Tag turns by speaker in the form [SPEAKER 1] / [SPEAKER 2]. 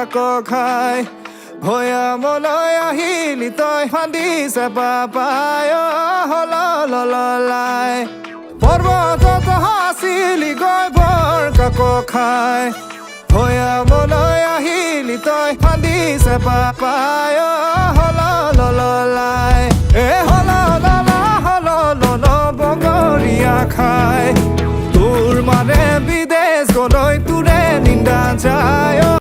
[SPEAKER 1] কাকো খাই ভৈয়ামলৈ আহিলি তই ফান্দি চেপা পায় হলাই পৰ্বতত হাছিলি গৈ বৰ কাকো খাই ভৈয়ামলৈ আহিলি তই ফান্দি চেপা পায় হলাই হল বগৰীয়া খাই তোৰ মানে বিদেশ গলৈ তোৰে নিন্দা যায়